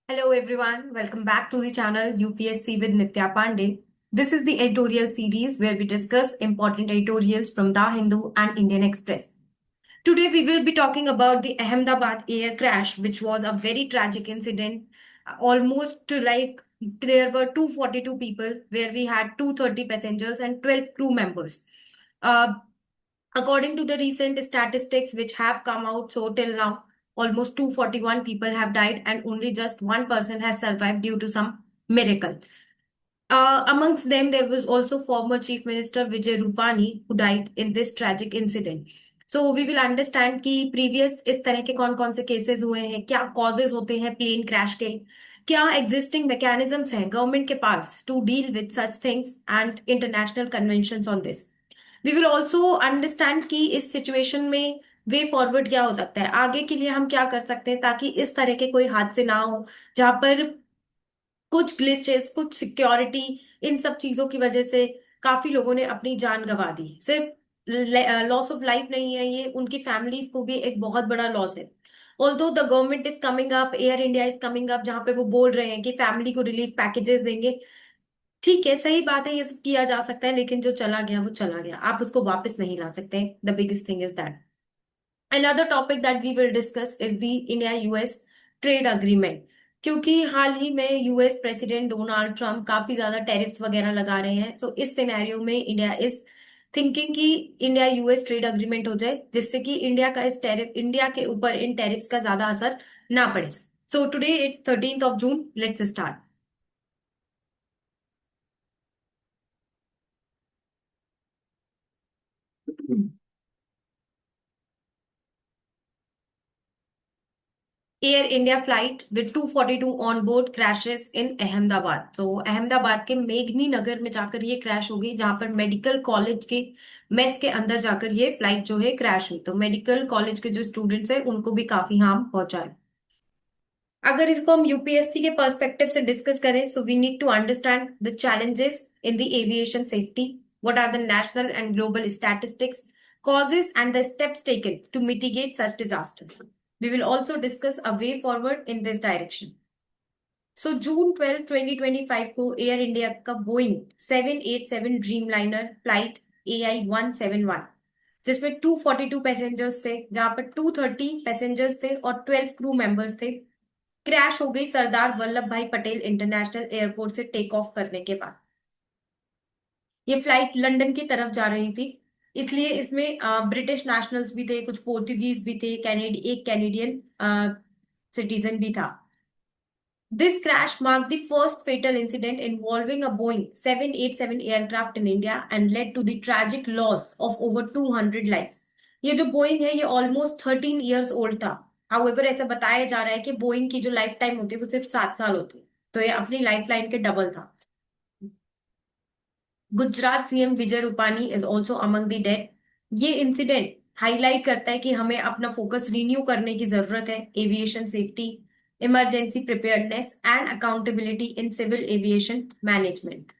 Hello everyone, welcome back to the channel UPSC with Nitya Pandey. This is the editorial series where we discuss important editorials from The Hindu and Indian Express. Today we will be talking about the Ahmedabad air crash, which was a very tragic incident. Almost to like there were 242 people, where we had 230 passengers and 12 crew members. Uh, According to the recent statistics which have come out, so till now, almost 241 people have died, and only just one person has survived due to some miracle. Amongst them, there was also former Chief Minister Vijay Rupani who died in this tragic incident. So we will understand कि previous इस तरह के कौन कौन से cases हुए हैं, क्या causes होते हैं plane crash के, क्या existing mechanisms हैं government के पास to deal with such things and international conventions on this. We will also understand कि इस सिचुएशन में वे फॉरवर्ड क्या हो सकता है, आगे के लिए हम क्या कर सकते हैं ताकि इस तरह के कोई हादसे ना हो जहां पर कुछ ग्लिचेस, कुछ सिक्योरिटी, इन सब चीजों की वजह से काफी लोगों ने अपनी जान गंवा दी। सिर्फ लॉस ऑफ लाइफ नहीं है, ये उनकी फैमिलीज को भी एक बहुत बड़ा लॉस है। Although the government is coming up, air India is coming up, जहां पे वो बोल रहे हैं कि फैमिली को रिलीफ पैकेजेस देंगे। ठीक है, सही बात है, ये सब किया जा सकता है, लेकिन जो चला गया वो चला गया, आप उसको वापस नहीं ला सकते। The biggest thing is that another topic that we will discuss is the India US trade agreement. क्योंकि हाल ही में यूएस प्रेसिडेंट डोनाल्ड ट्रंप काफी ज्यादा टैरिफ्स वगैरह लगा रहे हैं, तो इस सिनेरियो में इंडिया इज थिंकिंग कि इंडिया यूएस ट्रेड अग्रीमेंट हो जाए, जिससे कि इंडिया के ऊपर इन टैरिफ्स का ज्यादा असर ना पड़े। So today it's 13th of June, let's start. Air India flight with 242 on board crashes in Ahmedabad. तो अहमदाबाद के मेघनी नगर में जाकर ये क्रैश हो गई, जहां पर मेडिकल कॉलेज के मेस के अंदर जाकर ये फ्लाइट जो है क्रैश हुई। तो मेडिकल कॉलेज के जो स्टूडेंट्स हैं उनको भी काफी हार्म पहुंचा है। अगर इसको हम यूपीएससी के पर्सपेक्टिव से डिस्कस करें, so we need to understand the challenges in the aviation safety, what are the national and global statistics, causes and the steps taken to mitigate such disasters. We will also discuss a way forward in this direction. सो जून 12 2025 को air India का Boeing 787 dream liner flight AI-171, जिसमें 242 passengers थे, जहां पर 230 passengers थे और 12 crew members थे, crash हो गई सरदार वल्लभ भाई पटेल इंटरनेशनल एयरपोर्ट से टेक ऑफ करने के बाद। ये फ्लाइट लंदन की तरफ जा रही थी, इसलिए इसमें ब्रिटिश नेशनल्स भी थे, कुछ पोर्तुगीज भी थे, एक कैनेडियन सिटीजन भी था। This crash marked the first fatal incident involving a Boeing 787 aircraft in India and led to the tragic loss of over 200 lives. ये जो बोइंग है ये ऑलमोस्ट 13 years ओल्ड था। हाउएवर ऐसा बताया जा रहा है कि बोइंग की जो लाइफ टाइम होती है वो सिर्फ 7 साल होती है, तो ये अपनी लाइफ लाइन के डबल था। Gujarat CM Vijay Rupani is also among the dead. ये इंसिडेंट हाईलाइट करता है कि हमें अपना फोकस रिन्यू करने की जरूरत है aviation safety, emergency preparedness and accountability in civil aviation management.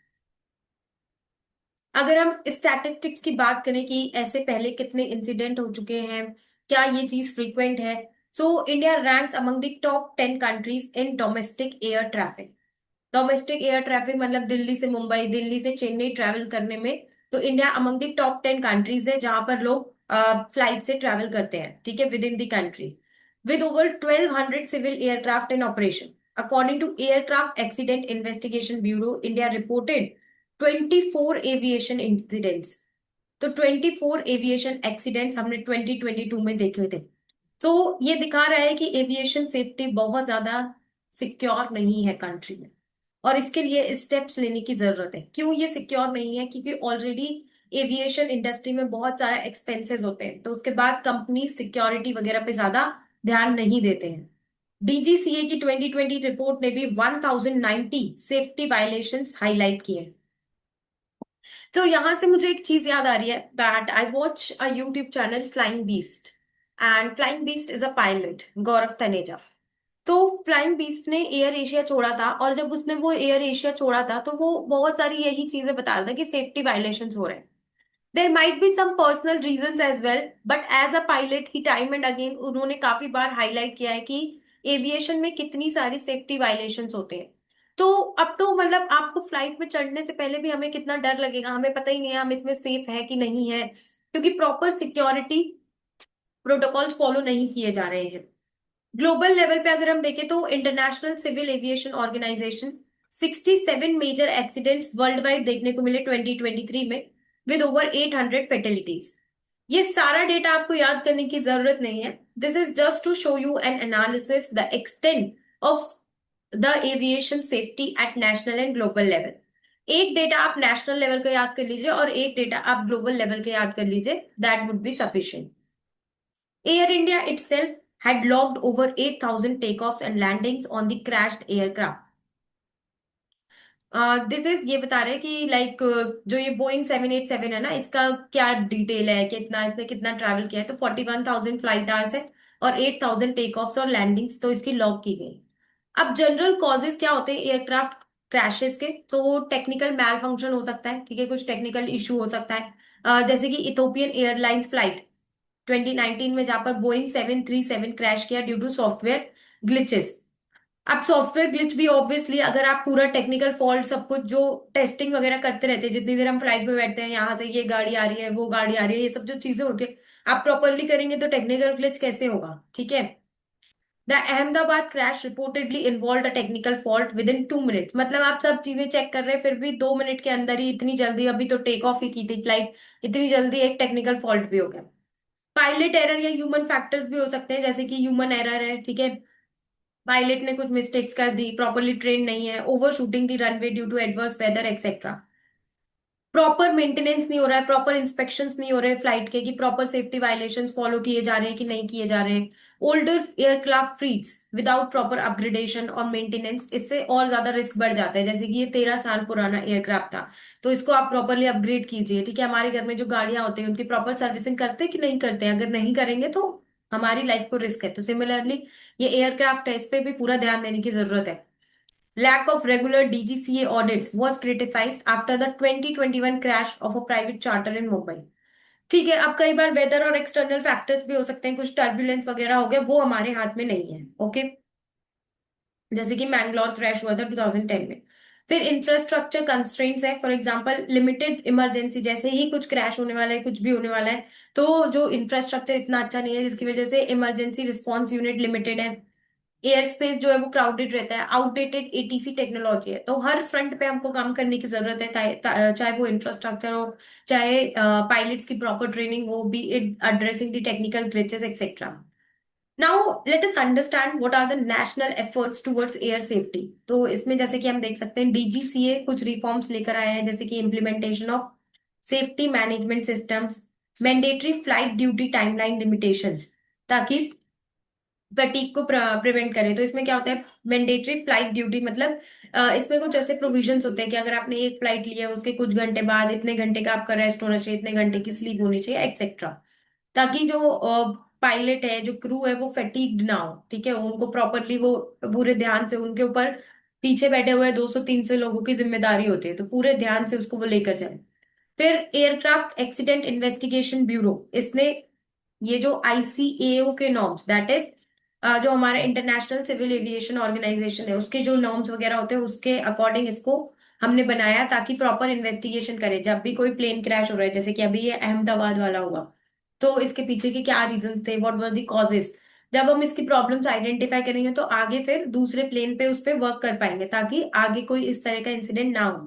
अगर हम स्टैटिस्टिक्स की बात करें कि ऐसे पहले कितने इंसिडेंट हो चुके हैं, क्या ये चीज फ्रीक्वेंट है, so India ranks among the top 10 countries in domestic air traffic. Domestic air traffic मतलब दिल्ली से मुंबई, दिल्ली से चेन्नई ट्रैवल करने में, तो India among the top 10 countries है जहां पर लोग फ्लाइट से ट्रैवल करते हैं, ठीक है, within the country, with over 1200 civil aircraft in operation. According to aircraft accident investigation bureau, India reported 24 aviation incidents. तो 24 एविएशन एक्सीडेंट्स हमने 2022 में देखे थे। तो ये दिखा रहा है कि एविएशन सेफ्टी बहुत ज्यादा सिक्योर नहीं है कंट्री में, और इसके लिए स्टेप्स लेने की जरूरत है। क्यों ये सिक्योर नहीं है? क्योंकि ऑलरेडी एविएशन इंडस्ट्री में बहुत सारे एक्सपेंसेस होते हैं, तो उसके बाद कंपनी सिक्योरिटी वगैरह पे ज्यादा ध्यान नहीं देते हैं। डीजीसीए की 2020 रिपोर्ट ने भी 1090 सेफ्टी वायलेशंस हाईलाइट किए हैं। तो यहां से मुझे एक चीज याद आ रही है that I watch a YouTube channel Flying Beast, and Flying Beast is a pilot, Gaurav Taneja. तो फ्लाइंग बीस्ट ने एयर एशिया छोड़ा था, और जब उसने वो एयर एशिया छोड़ा था तो वो बहुत सारी यही चीजें बता रहा था कि सेफ्टी वायलेशंस हो रहे हैं। There might be some personal reasons as well, but as a pilot he time and again उन्होंने काफी बार हाईलाइट किया है कि एविएशन में कितनी सारी सेफ्टी वायलेशंस होते हैं। तो अब तो मतलब आपको फ्लाइट में चढ़ने से पहले भी हमें कितना डर लगेगा, हमें पता ही नहीं है हम इसमें सेफ है कि नहीं है, क्योंकि प्रॉपर सिक्योरिटी प्रोटोकॉल्स फॉलो नहीं किए जा रहे हैं। ग्लोबल लेवल पे अगर हम देखें तो international civil aviation organisation 67 major accidents worldwide देखने को मिले 2023 में, विद ओवर 800 फेटेलिटीज। ये सारा डेटा आपको याद करने की जरूरत नहीं है, this is just to show you an analysis the extent of the aviation safety at national and global level. एक डेटा आप नेशनल लेवल का याद कर लीजिए और एक डेटा आप ग्लोबल लेवल का याद कर लीजिए, that would be sufficient. Air India itself had logged over 8,000 takeoffs and landings on the crashed aircraft. This is ये बता रहे हैं कि लाइक जो ये बोइंग 787 है ना, इसका क्या डिटेल है, कितना इसने कितना ट्रैवल किया है, तो 41,000 फ्लाइट आवर्स है और 8,000 टेक ऑफ्स और लैंडिंग्स तो इसकी लॉग की गई। अब जनरल कॉजेज क्या होते हैं एयरक्राफ्ट क्रैशेस के, तो टेक्निकल मैल फंक्शन हो सकता है, ठीक है, कुछ टेक्निकल इशू हो सकता है, जैसे कि इथोपियन एयरलाइंस फ्लाइट 2019 में जहां पर बोइंग 737 क्रैश किया ड्यू टू सॉफ्टवेयर ग्लिचेस। अब सॉफ्टवेयर ग्लिच भी ऑब्वियसली, अगर आप पूरा टेक्निकल फॉल्ट सब कुछ जो टेस्टिंग वगैरह करते रहते हैं, जितनी देर हम फ्लाइट में बैठते हैं, यहाँ से ये गाड़ी आ रही है वो गाड़ी आ रही है, ये सब जो चीजें होती है आप प्रॉपरली करेंगे तो टेक्निकल ग्लिच कैसे होगा, ठीक है। The Ahmedabad crash reportedly involve a technical fault with in 2 minutes, मतलब आप सब चीजें चेक कर रहे हैं फिर भी 2 मिनट के अंदर ही, इतनी जल्दी, अभी तो टेक ऑफ ही की थी फ्लाइट, इतनी जल्दी एक टेक्निकल फॉल्ट भी हो गया। पायलट एरर या ह्यूमन फैक्टर्स भी हो सकते हैं, जैसे कि ह्यूमन एरर है, ठीक है, पायलट ने कुछ मिस्टेक्स कर दी, प्रॉपरली ट्रेन नहीं है, overshooting the runway due to adverse weather etcetera, proper maintenance नहीं हो रहा है, प्रॉपर इंस्पेक्शंस नहीं हो रहे फ्लाइट के, कि प्रॉपर सेफ्टी वायलेशंस फॉलो किए जा रहे हैं कि नहीं किए जा रहे हैं, older aircraft fleets without proper upgradation और मेंटेनेंस, इससे और ज्यादा रिस्क बढ़ जाता है। जैसे कि ये 13 साल पुराना एयरक्राफ्ट था, तो इसको आप प्रॉपरली अपग्रेड कीजिए, ठीक है। हमारे घर में जो गाड़ियां होती हैं उनकी प्रॉपर सर्विसिंग करते हैं कि नहीं करते हैं, अगर नहीं करेंगे तो हमारी लाइफ को रिस्क है, तो सिमिलरली ये एयरक्राफ्ट है, इस पे भी पूरा ध्यान देने की जरूरत है। Lack of regular DGCA audits was criticized after the 2021 crash of a private charter in Mumbai। ठीक है, अब कई बार वेदर और एक्सटर्नल फैक्टर्स भी हो सकते हैं, कुछ टर्बुलेंस वगैरह हो गया, वो हमारे हाथ में नहीं है, ओके। जैसे कि मैंगलोर क्रैश हुआ था 2010 में। फिर इंफ्रास्ट्रक्चर कंस्ट्रेंट्स है, फॉर एग्जांपल लिमिटेड इमरजेंसी, जैसे ही कुछ क्रैश होने वाला है, कुछ भी होने वाला है, तो जो इंफ्रास्ट्रक्चर इतना अच्छा नहीं है, जिसकी वजह से इमरजेंसी रिस्पॉन्स यूनिट लिमिटेड है, एयर स्पेस जो है वो क्राउडेड रहता है, आउटडेटेड एटीसी टेक्नोलॉजी है, तो हर फ्रंट पे हमको काम करने की जरूरत है, चाहे वो इंफ्रास्ट्रक्चर हो, चाहे पायलट्स की प्रॉपर ट्रेनिंग हो, be it addressing the technical glitches etcetera. Now let us understand what are the national efforts towards air safety. तो इसमें जैसे कि हम देख सकते हैं डीजीसीए कुछ रिफॉर्म्स लेकर आए हैं, जैसे कि implementation of safety management systems, mandatory flight duty timeline limitations, ताकि फटीग को प्रिवेंट करे। तो इसमें क्या होता है, मैंडेटरी फ्लाइट ड्यूटी मतलब इसमें कुछ ऐसे प्रोविजंस होते हैं कि अगर आपने एक फ्लाइट लिया है उसके कुछ घंटे बाद इतने घंटे का आपका रेस्ट होना चाहिए, इतने घंटे की स्लीप होनी चाहिए एक्सेट्रा, ताकि जो पायलट है, जो क्रू है, वो फटीग्ड ना हो, ठीक है, उनको प्रॉपरली वो पूरे ध्यान से, उनके ऊपर पीछे बैठे हुए 200-300 लोगों की जिम्मेदारी होती है, तो पूरे ध्यान से उसको वो लेकर जाए। फिर एयरक्राफ्ट एक्सीडेंट इन्वेस्टिगेशन ब्यूरो, इसने ये जो आईसीएओ के नॉर्म्स, दैट इज जो हमारा इंटरनेशनल सिविल एविएशन ऑर्गेनाइजेशन है, उसके जो नॉर्म्स वगैरह होते हैं उसके अकॉर्डिंग इसको हमने बनाया, ताकि प्रॉपर इन्वेस्टिगेशन करे जब भी कोई प्लेन क्रैश हो रहा है, जैसे कि अभी ये अहमदाबाद वाला हुआ, तो इसके पीछे के क्या रीजन थे, व्हाट वर द कॉजेज। जब हम इसकी प्रॉब्लम्स आइडेंटिफाई करेंगे तो आगे फिर दूसरे प्लेन पे उस पर वर्क कर पाएंगे, ताकि आगे कोई इस तरह का इंसिडेंट ना हो।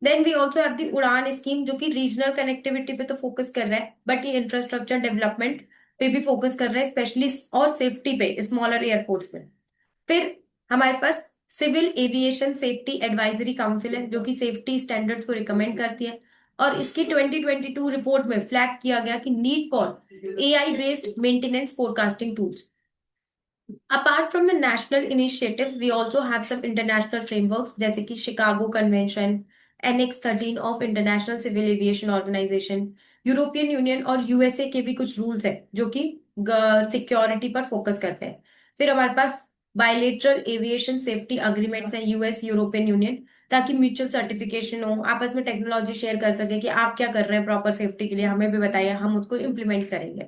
Then we also have the Udan scheme, जो कि रीजनल कनेक्टिविटी पे तो फोकस कर रहा है, बट ये इंफ्रास्ट्रक्चर डेवलपमेंट पे भी फोकस कर रहा है, स्पेशली और सेफ्टी पे स्मॉलर एयरपोर्ट्स में। फिर हमारे पास civil aviation safety advisory council है, जो कि सेफ्टी स्टैंडर्ड्स को रिकमेंड करती है, और इसकी 2022 रिपोर्ट में फ्लैग किया गया कि need for AI based maintenance forecasting tools. Apart from the national initiatives, we also have some international frameworks, जैसे कि Chicago convention, annex 13 of international civil aviation organisation, European union और यूएसए के भी कुछ रूल्स हैं जो कि सिक्योरिटी पर फोकस करते हैं। फिर हमारे पास बायलेटरल एविएशन सेफ्टी अग्रीमेंट्स हैं, यूएस यूरोपियन यूनियन, ताकि म्यूचुअल सर्टिफिकेशन हो, आपस में टेक्नोलॉजी शेयर कर सके कि आप क्या कर रहे हैं प्रॉपर सेफ्टी के लिए, हमें भी बताइए, हम उसको इम्प्लीमेंट करेंगे।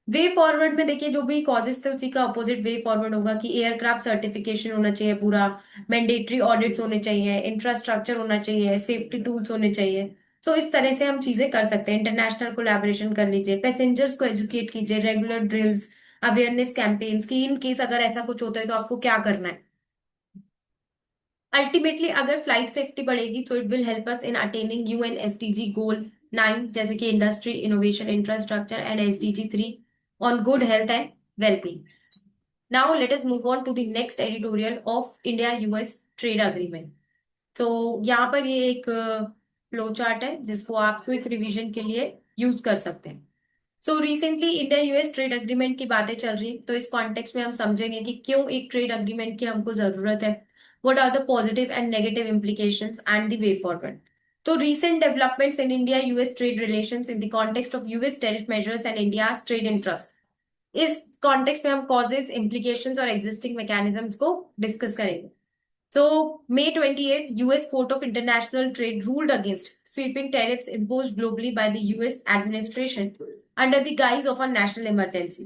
वे फॉरवर्ड में देखिए जो भी कॉजेस थे उसी का अपोजिट वे फॉरवर्ड होगा कि एयरक्राफ्ट सर्टिफिकेशन होना चाहिए पूरा, मैंडेटरी ऑडिट्स होने चाहिए, इंफ्रास्ट्रक्चर होना चाहिए, सेफ्टी टूल्स होने चाहिए। तो इस तरह से हम चीजें कर सकते हैं। इंटरनेशनल कोलैबोरेशन कर लीजिए, पैसेंजर्स को एजुकेट कीजिए, रेगुलर ड्रिल्स, अवेयरनेस कैंपेन्स की इन केस अगर ऐसा कुछ होता है तो आपको क्या करना है। अल्टीमेटली अगर फ्लाइट सेफ्टी बढ़ेगी तो it will help us in attaining UN SDG goal 9, जैसे कि industry innovation infrastructure, and SDG 3 on good health and wellbeing. Now let us move on to the next editorial of India US trade agreement. तो यहाँ पर ये एक flow chart है जिसको आप क्विक रिवीजन के लिए यूज कर सकते हैं। So recently India US trade agreement की बातें चल रही है, तो इस कॉन्टेक्स्ट में हम समझेंगे कि क्यों एक ट्रेड अग्रीमेंट की हमको जरूरत है, what are the positive and negative implications and the way forward. तो recent developments in India US trade relations in the context of US tariff measures and India's trade interest, इस context में हम causes, implications और existing mechanisms को discuss करेंगे। So, May 28, US Court of International Trade ruled against sweeping tariffs imposed globally by the US administration under the guise of a national emergency.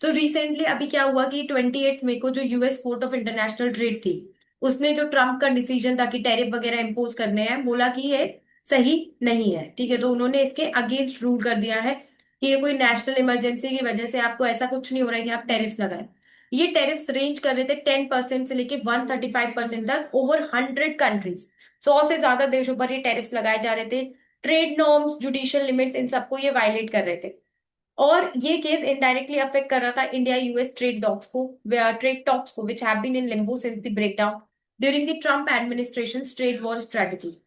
तो recently अभी क्या हुआ कि 28 मई को जो US court of international trade थी, उसने जो ट्रम्प का डिसीजन था कि टैरिफ वगैरह इम्पोज करने हैं, बोला कि ये सही नहीं है। ठीक है, तो उन्होंने इसके अगेंस्ट रूल कर दिया है कि ये कोई नेशनल इमरजेंसी की वजह से आपको ऐसा कुछ नहीं हो रहा है कि आप टैरिफ्स लगाएं। ये टैरिफ्स रेंज कर रहे थे 10% से लेके 135% तक ओवर 100 कंट्रीज। 100 से ज्यादा देशों पर ये टैरिफ्स लगाए जा रहे थे। ट्रेड नॉर्म्स, जुडिशियल लिमिट्स, इन सबको ये वायलेट कर रहे थे। और ये केस इनडायरेक्टली अफेक्ट कर रहा था इंडिया यूएस ट्रेड टॉक्स को which have been in limbo since the breakdown during the Trump administration trade war strategy.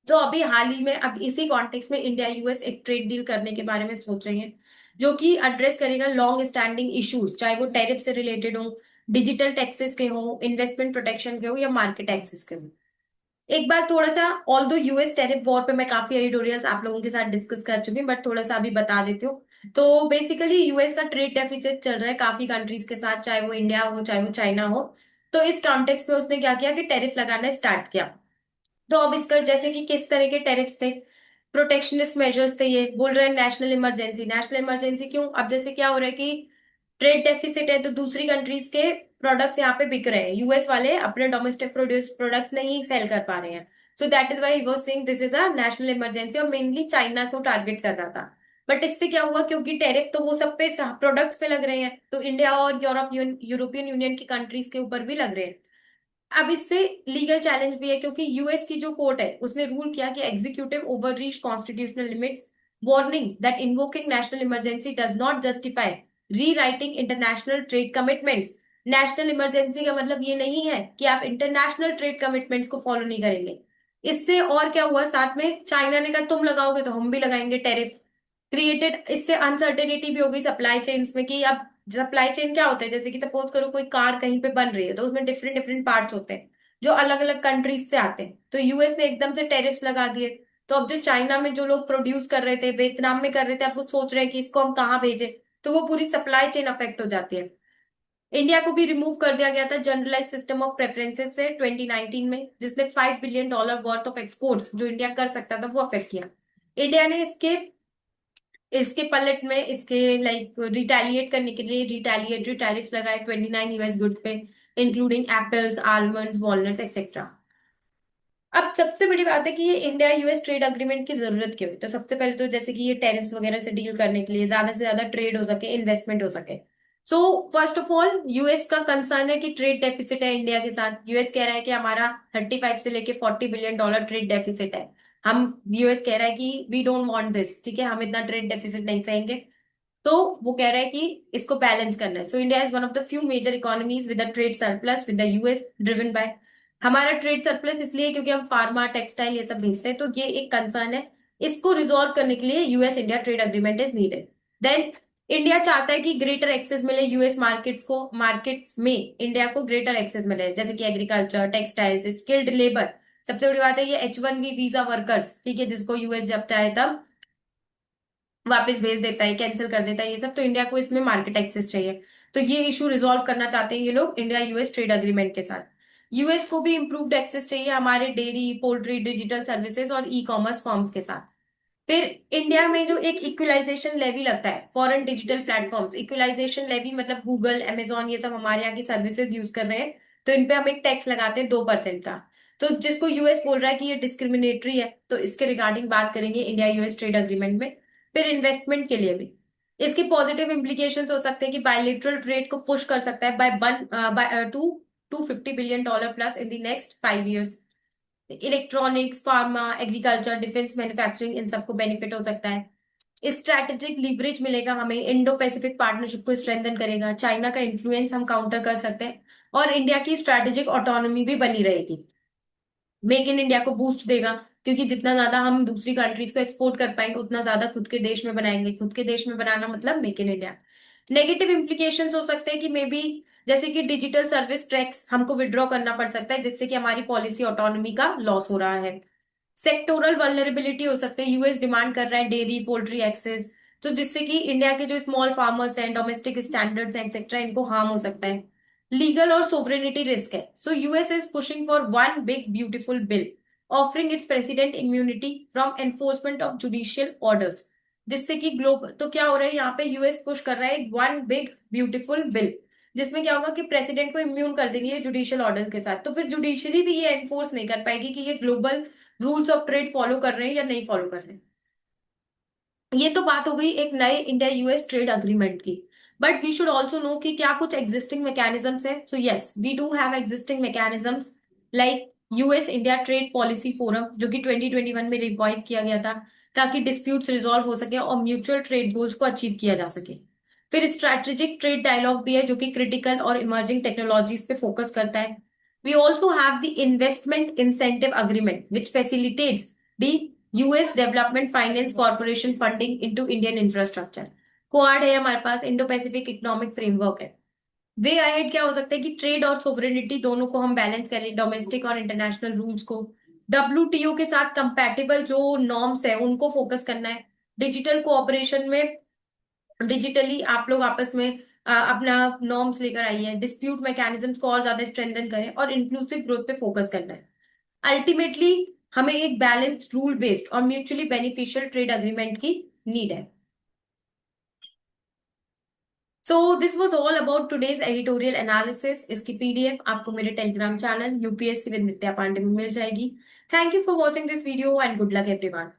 जो अभी हाल ही में अब इसी कॉन्टेक्स्ट में इंडिया यूएस एक ट्रेड डील करने के बारे में सोच रही है, जो कि एड्रेस करेगा लॉन्ग स्टैंडिंग इश्यूज, चाहे वो टैरिफ से रिलेटेड हो, डिजिटल टैक्सेस के हो, इन्वेस्टमेंट प्रोटेक्शन के हो, या मार्केट एक्सेस के हो। एक बार थोड़ा सा, ऑल दो यूएस टैरिफ वॉर पे मैं काफी एडिटोरियल्स आप लोगों के साथ डिस्कस कर चुकी हूँ, बट थोड़ा सा अभी बता देती हूँ। तो बेसिकली यूएस का ट्रेड डेफिसिट चल रहा है काफी कंट्रीज के साथ, चाहे वो इंडिया हो चाहे वो चाइना हो। तो इस कॉन्टेक्स्ट में उसने क्या किया कि टैरिफ लगाना स्टार्ट किया। तो अब इसका जैसे कि किस तरह के टैरिफ्स थे, प्रोटेक्शनिस्ट मेजर्स थे, ये बोल रहे हैं नेशनल इमरजेंसी। नेशनल इमरजेंसी क्यों? अब जैसे क्या हो रहा है कि ट्रेड डेफिसिट है तो दूसरी कंट्रीज के प्रोडक्ट्स यहाँ पे बिक रहे हैं, यूएस वाले अपने डोमेस्टिक प्रोड्यूस प्रोडक्ट्स नहीं सेल कर पा रहे हैं। So that is why he was saying this is a national emergency, और मेनली चाइना को टारगेट कर रहा था। बट इससे क्या हुआ, क्योंकि टैरिफ तो वो सब पे प्रोडक्ट्स पे लग रहे हैं, तो इंडिया और यूरोपियन यूनियन की कंट्रीज के ऊपर भी लग रहे हैं। अब इससे लीगल चैलेंज भी है, क्योंकि यूएस की जो कोर्ट है उसने रूल किया कि executive over reach constitutional limits, warning that invoking national emergency does not justify rewriting international trade commitments. National emergency का मतलब ये नहीं है कि आप इंटरनेशनल ट्रेड कमिटमेंट्स को फॉलो नहीं करेंगे। इससे और क्या हुआ, साथ में चाइना ने कहा तुम लगाओगे तो हम भी लगाएंगे टैरिफ। क्रिएटेड, इससे अनसर्टेनिटी भी हो गई सप्लाई चेन्स में कि अब सप्लाई चेन क्या होता है, जैसे कि सपोज करो कोई कार कहीं पे बन रही है तो उसमें डिफरेंट डिफरेंट पार्ट्स होते हैं जो अलग अलग कंट्रीज से आते हैं, तो यूएस ने एकदम से टैरिफ्स लगा दिए। तो अब जो चाइना में जो लोग प्रोड्यूस कर रहे थे, वियतनाम में कर रहे थे, अब वो सोच रहे हैं कि इसको हम कहाँ भेजें, तो वो पूरी सप्लाई चेन अफेक्ट हो जाती है। इंडिया को भी रिमूव कर दिया गया था जनरलाइज सिस्टम ऑफ प्रेफरेंसेस से 2019 में, जिसने $5 बिलियन वर्थ ऑफ एक्सपोर्ट्स जो इंडिया कर सकता था वो अफेक्ट किया। इंडिया ने इसके इसके पलट में इसके लाइक रिटेलिएट करने के लिए रिटेलिएटरी टैरिफ्स लगाए 29 यूएस गुड्स पे, including apples, almonds, walnuts etcetera. अब सबसे बड़ी बात है कि ये इंडिया यूएस ट्रेड अग्रीमेंट की जरूरत क्यों है। तो सबसे पहले तो जैसे कि ये टैरिफ्स वगैरह से डील करने के लिए, ज्यादा से ज्यादा ट्रेड हो सके, इन्वेस्टमेंट हो सके। So first of all US का कंसर्न है कि ट्रेड डेफिसिट है इंडिया के साथ। यूएस कह रहा है कि हमारा 35 से लेके $40 बिलियन ट्रेड डेफिसिट है। हम यूएस कह रहा है कि वी डोंट वांट दिस, ठीक है, हम इतना ट्रेड डेफिसिट नहीं सहेंगे। तो वो कह रहा है कि इसको बैलेंस करना है। So India is one of the few major economies with trade surplus with the US driven by. हमारा ट्रेड सरप्लस इसलिए क्योंकि हम फार्मा, टेक्सटाइल ये सब भेजते हैं, तो ये एक कंसर्न है। इसको रिजॉल्व करने के लिए US India trade agreement is needed. Then India चाहता है कि ग्रेटर एक्सेस मिले यूएस मार्केट्स को, मार्केट्स में इंडिया को ग्रेटर एक्सेस मिले, जैसे कि एग्रीकल्चर, टेक्सटाइल्स, स्किल्ड लेबर। सबसे बड़ी बात है ये H1B वीजा वर्कर्स, ठीक है, जिसको यूएस जब चाहे तब वापस भेज देता है, कैंसिल कर देता है, ये सब। तो इंडिया को इसमें मार्केट एक्सेस चाहिए। तो ये इशू रिजॉल्व करना चाहते हैं ये लोग इंडिया यूएस ट्रेड अग्रीमेंट के साथ। यूएस को भी इम्प्रूव्ड एक्सेस चाहिए हमारे डेयरी, पोल्ट्री, डिजिटल सर्विसेज और ई कॉमर्स फॉर्म्स के साथ। फिर इंडिया में जो एक इक्विलाइजेशन लेवी लगता है foreign digital platforms, equalisation levy मतलब गूगल, अमेजोन, ये सब हमारे यहाँ की सर्विसेज यूज कर रहे हैं, तो इन पे हम एक टैक्स लगाते हैं 2% का। तो जिसको यूएस बोल रहा है कि ये डिस्क्रिमिनेटरी है, तो इसके रिगार्डिंग बात करेंगे इंडिया यूएस ट्रेड अग्रीमेंट में। फिर इन्वेस्टमेंट के लिए भी इसके पॉजिटिव इम्प्लीकेशंस हो सकते हैं कि बायलेटरल ट्रेड को पुश कर सकता है by $250 billion plus in the next 5 years। Electronics, pharma, agriculture, defence, manufacturing, इन सबको बेनिफिट हो सकता है। स्ट्रैटेजिक लीवरेज मिलेगा हमें, इंडो पैसिफिक पार्टनरशिप को स्ट्रेंथन करेगा, चाइना का इन्फ्लुएंस हम काउंटर कर सकते हैं, और इंडिया की स्ट्रैटेजिक ऑटोनॉमी भी बनी रहेगी। मेक इन इंडिया को बूस्ट देगा, क्योंकि जितना ज्यादा हम दूसरी कंट्रीज को एक्सपोर्ट कर पाएंगे उतना ज्यादा खुद के देश में बनाएंगे। खुद के देश में बनाना मतलब make in India. Negative implications हो सकते हैं कि मे बी जैसे कि डिजिटल सर्विस टैक्स हमको विड्रॉ करना पड़ सकता है, जिससे कि हमारी पॉलिसी ऑटोनॉमी का लॉस हो रहा है। सेक्टोरल वल्नरेबिलिटी हो सकते हैं, यूएस डिमांड कर रहा है डेयरी पोल्ट्री एक्सेस, तो जिससे कि इंडिया के जो स्मॉल फार्मर्स हैं, डोमेस्टिक स्टैंडर्ड्स हैं एक्सेट्रा, इनको हार्म हो सकता है। लीगल और सोवरेनिटी रिस्क है, so US is pushing for one big beautiful bill offering it's president immunity from enforcement of judicial orders, जिससे कि ग्लोबल, तो क्या हो रहा है यहाँ पे, यूएस पुश कर रहा है वन बिग ब्यूटीफुल बिल, जिसमें क्या होगा कि प्रेसिडेंट को इम्यून कर देंगे जुडिशियल ऑर्डर के साथ। तो फिर जुडिशरी भी ये एनफोर्स नहीं कर पाएगी कि ये global rules of trade follow कर रहे हैं या नहीं फॉलो कर रहे हैं। ये तो बात हो गई एक नए इंडिया यूएस ट्रेड अग्रीमेंट की। But we should also know कि क्या कुछ एग्जिस्टिंग मैकेनिज्म्स है। So yes, we do have existing mechanisms like US India trade policy forum, जो कि 2021 में रिवाइव किया गया था, ताकि डिस्प्यूट्स रिजॉल्व हो सके और म्यूचुअल ट्रेड गोल्स को अचीव किया जा सके। फिर स्ट्रैटेजिक ट्रेड डायलॉग भी है, जो कि क्रिटिकल और इमर्जिंग टेक्नोलॉजीज पे फोकस करता है। We also have the investment incentive agreement which facilitates the US Development Finance Corporation funding into Indian infrastructure. Quad है हमारे पास, इंडो पैसिफिक इकोनॉमिक फ्रेमवर्क है। वे अहेड क्या हो सकता है कि ट्रेड और सोवरेनिटी दोनों को हम बैलेंस करें, डोमेस्टिक और इंटरनेशनल रूल्स को। डब्ल्यूटीओ के साथ कंपैटिबल जो नॉर्म्स है उनको फोकस करना है। डिजिटल कोऑपरेशन में डिजिटली आप लोग आपस में अपना नॉर्म्स लेकर आइए, डिस्प्यूट मैकेनिज्म्स को और ज्यादा स्ट्रेंथन करें और इंक्लूसिव ग्रोथ पे फोकस करना है। अल्टीमेटली हमें एक बैलेंस्ड रूल बेस्ड और म्यूचुअली बेनिफिशियल ट्रेड अग्रीमेंट की नीड है। So this was all about today's editorial analysis. इसकी पीडीएफ आपको मेरे टेलीग्राम चैनल यूपीएससी विद नित्या पांडे में मिल जाएगी। Thank you for watching this video and good luck everyone.